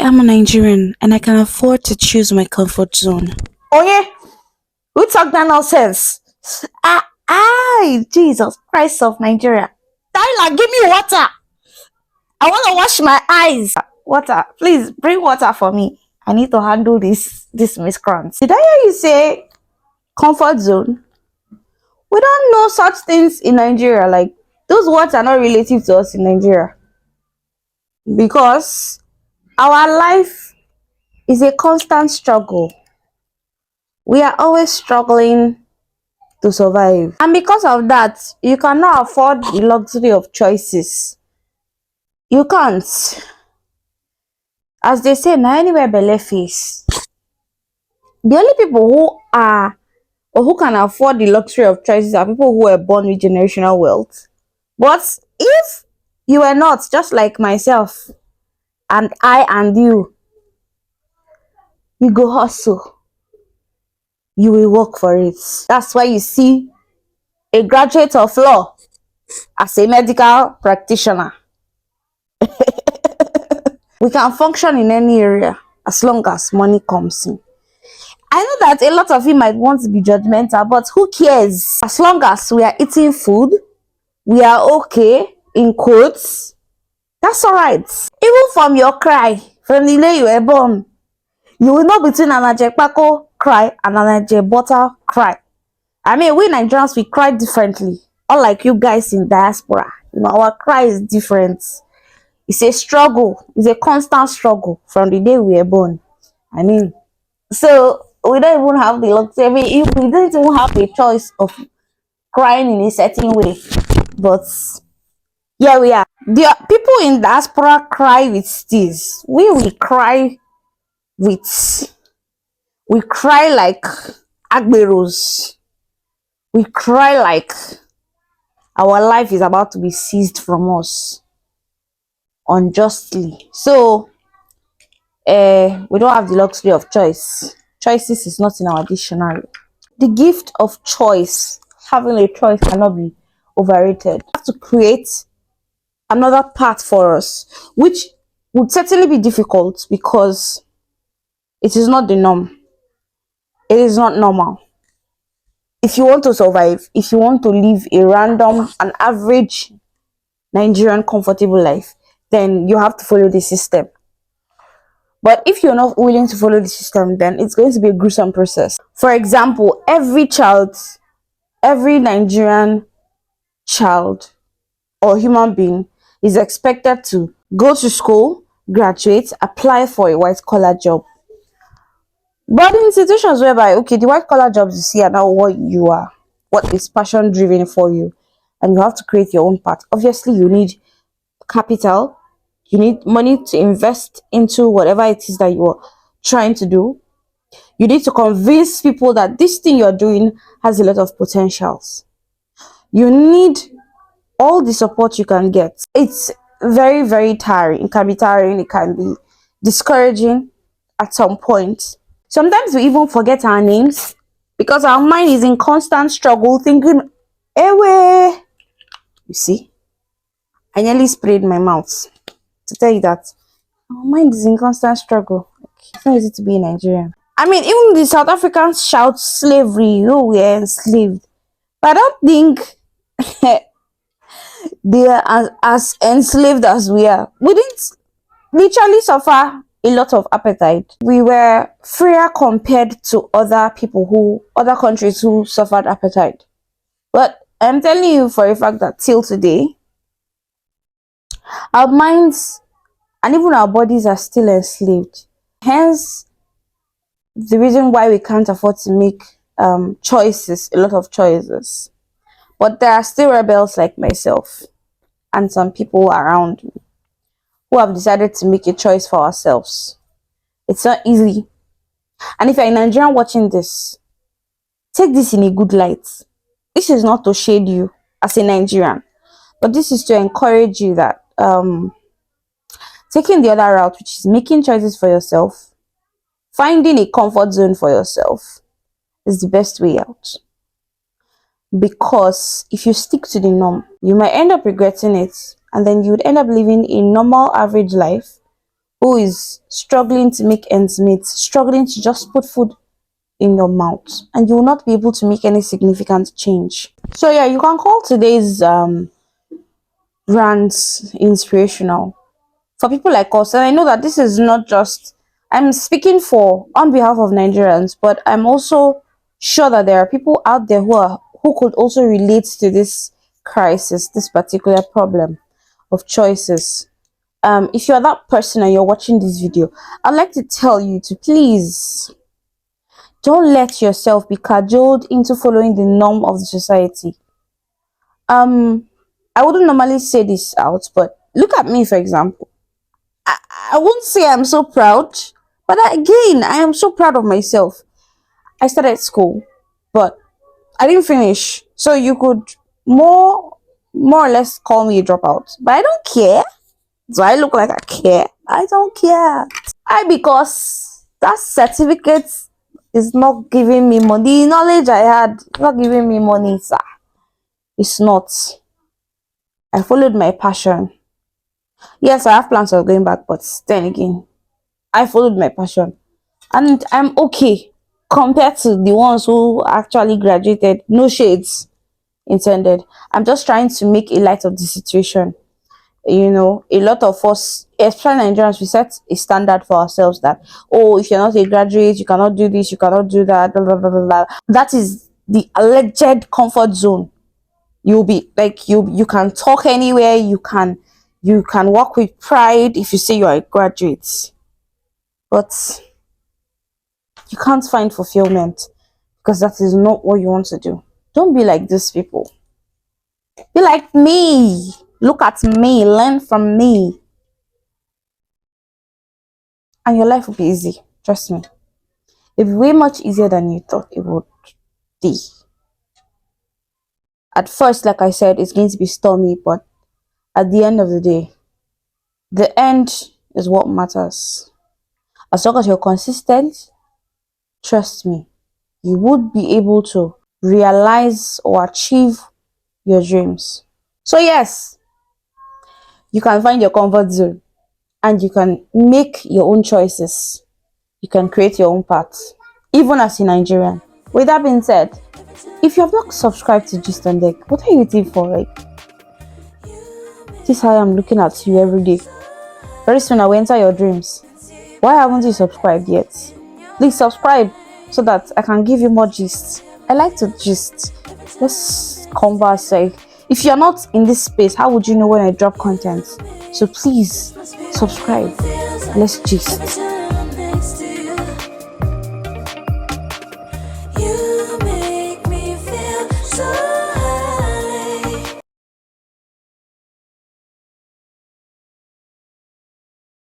am a Nigerian and I can afford to choose my comfort zone. Oh yeah, who talk that nonsense? Jesus Christ of Nigeria. Tyler, give me water. I want to wash my eyes. Water, please bring water for me. I need to handle this miscreant. Did I hear you say comfort zone? We don't know such things in Nigeria. Like, those words are not relative to us in Nigeria, because our life is a constant struggle. We are always struggling to survive, and because of that, you cannot afford the luxury of choices. You can't. As they say, now anywhere belle face. The only people who are or who can afford the luxury of choices are people who were born with generational wealth. But if you were not, just like myself and I and you go hustle. You will work for it. That's why you see a graduate of law as a medical practitioner. We can function in any area as long as money comes in. I know that a lot of you might want to be judgmental, but who cares? As long as we are eating food, we are okay, in quotes, that's alright. Even from your cry, from the day you were born, you will know between an Ajekpako cry and an Ajebota cry. I mean, we Nigerians, we cry differently. Unlike you guys in diaspora, our cry is different. It's a struggle. It's a constant struggle from the day we were born. I mean, so we don't even have the luxury. I mean, we don't even have a choice of crying in a certain way. But yeah, we are. The people in diaspora cry with tears. We will cry with. We cry like agberos. We cry like our life is about to be seized from us unjustly. So we don't have the luxury of choice. Choices is not in our dictionary. The gift of choice, having a choice, cannot be overrated. We have to create another path for us, which would certainly be difficult because it is not the norm. It is not normal. If you want to survive, if you want to live a random and average Nigerian comfortable life, then you have to follow the system. But if you're not willing to follow the system, then it's going to be a gruesome process. For example, every Nigerian child or human being is expected to go to school, graduate, apply for a white collar job. But in situations whereby, okay, the white collar jobs you see are now what is passion driven for you, and you have to create your own path. Obviously, you need capital, you need money to invest into whatever it is that you're trying to do. You need to convince people that this thing you're doing has a lot of potentials. You need all the support you can get. It's very, very tiring. It can be tiring, it can be discouraging at some point. Sometimes we even forget our names because our mind is in constant struggle thinking, Ewe. You see, I nearly sprayed my mouth to tell you that our mind is in constant struggle. It's not easy to be a Nigerian. I mean, even the South Africans shout slavery, oh, we are enslaved. But I don't think they are as enslaved as we are. We didn't literally suffer a lot of appetite. We were freer compared to other countries who suffered appetite. But I'm telling you for a fact that till today, our minds and even our bodies are still enslaved. Hence, the reason why we can't afford to make a lot of choices. But there are still rebels like myself and some people around me who have decided to make a choice for ourselves. It's not easy. And if you're a Nigerian watching this, take this in a good light. This is not to shade you as a Nigerian, but this is to encourage you that taking the other route, which is making choices for yourself, finding a comfort zone for yourself, is the best way out. Because if you stick to the norm, you might end up regretting it, and then you would end up living a normal average life who is struggling to make ends meet, struggling to just put food in your mouth, and you will not be able to make any significant change. So yeah, you can call today's rants inspirational for people like us. And I know that this is not just, I'm speaking for on behalf of Nigerians, but I'm also sure that there are people out there who could also relate to this crisis, this particular problem of choices. If you're that person and you're watching this video, I'd like to tell you to please don't let yourself be cajoled into following the norm of the society. I wouldn't normally say this out, but look at me, for example. I won't say I'm so proud, but again, I am so proud of myself. I started school, but I didn't finish. So you could more or less call me a dropout. But I don't care. Do I look like I care? I don't care. Because that certificate is not giving me money. The knowledge I had is not giving me money, sir. It's not. I followed my passion. Yes, I have plans of going back, but then again, I followed my passion. And I'm okay compared to the ones who actually graduated. No shades intended. I'm just trying to make a light of the situation. You know, a lot of us, especially Nigerians, we set a standard for ourselves that, oh, if you're not a graduate, you cannot do this, you cannot do that, blah, blah, blah, blah, blah. That is the alleged comfort zone. You'll be like, you can talk anywhere, you can walk with pride if you say you're a graduate, but you can't find fulfillment because that is not what you want to do. Don't be like these people. Be like me. Look at me, learn from me, and your life will be easy. Trust me. It'll be way much easier than you thought it would be. At first, like I said, it's going to be stormy, but at the end of the day, the end is what matters. As long as you're consistent, trust me, you would be able to realize or achieve your dreams. So yes, you can find your comfort zone and you can make your own choices. You can create your own path, even as a Nigerian. With that being said, if you have not subscribed to Gist on Deck, what are you waiting for? Like, this is how I'm looking at you every day. Very soon I will enter your dreams. Why haven't you subscribed yet? Please subscribe so that I can give you more gist. I like to gist. Let's converse. Like, if you're not in this space, how would you know when I drop content? So please subscribe. Let's gist.